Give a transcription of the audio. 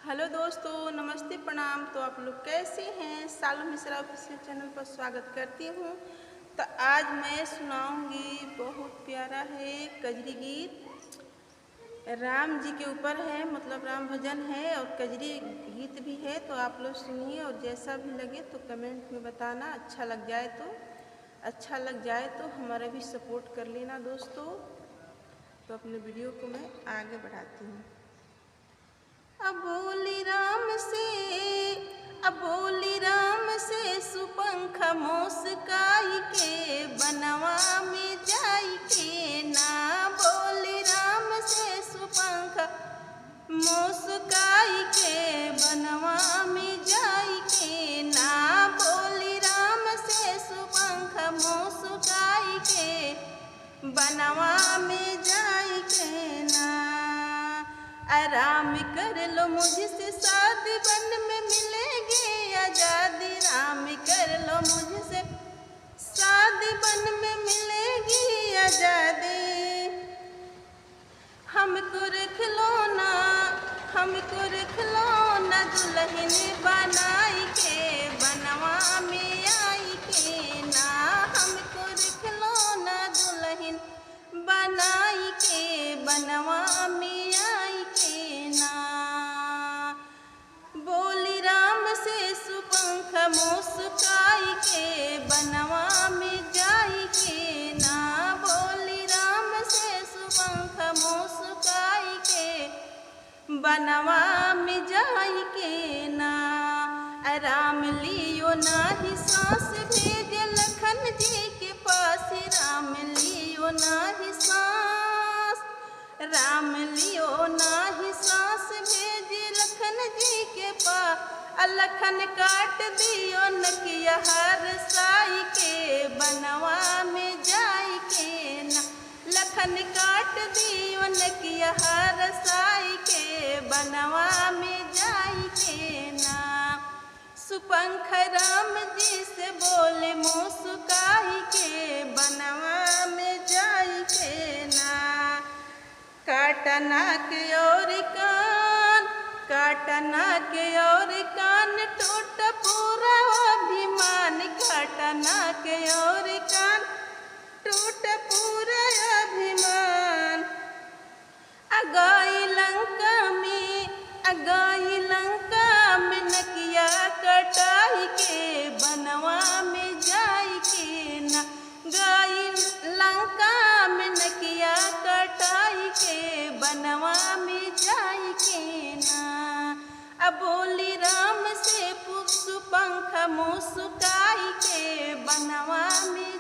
Hello दोस्तों, नमस्ते, प्रणाम। तो आप लोग कैसे हैं? सालू मिश्रा ऑफिशियल चैनल पर स्वागत करती हूँ। तो आज मैं सुनाऊंगी, बहुत प्यारा है कजरी गीत। राम जी के ऊपर है, मतलब राम भजन है और कजरी गीत भी है। तो आप लोग सुनिए और जैसा भी लगे तो कमेंट में बताना। अच्छा लग जाए तो हमारा भी सपोर्ट कर लेना दोस्तों। तो अपने वीडियो को मैं आगे बढ़ाती हूँ। अब बोली राम से सुपंख मोसकाई के बनवा में जाई के ना। बोली राम से सुपंख मोसकाई के बनवा में जाई के ना। बोली राम से सुपंख मोसकाई के बनवा में जाई के ना। आराम कर लो मुझसे शादी, बन में मिलेगी आजादी। राम कर लो मुझसे शादी, बन में मिलेगी आजादी। हमको रख लो ना दुल्हन बनाई के बनवा में आई के ना। हमको रख लो ना दुल्हन बनाई के बनवा में आई के ना। बोली राम से सुपंख मोसकाई के बनवा में जाई के ना। बोली राम से सुपंख मोसकाई के बनवा में जाई के ना। राम लियो नाही सांस भेजे लखन जी के पास। राम लियो नाही सांस, राम लियो नाही सांस भेजे लखन जी के पास। लखन काट दियो नकिया हर साई के बनवा में जाई के ना। लखन काट दियो नकिया हर साई के बनवा में जाई के ना। सुपंख राम जी से बोले मुस्काई के बनवा में जाई के ना। काटना के और कान टूट पूरा अभिमान। काटना के और कान टूट पूरा अभिमान। अगाई लंका में नकिया कटाई के बनवा में जाई के ना। गाई लंका में नकिया कटाई के बनवा में जाई के ना। अब बोली राम से सुपंख मुस्काई के बनवा में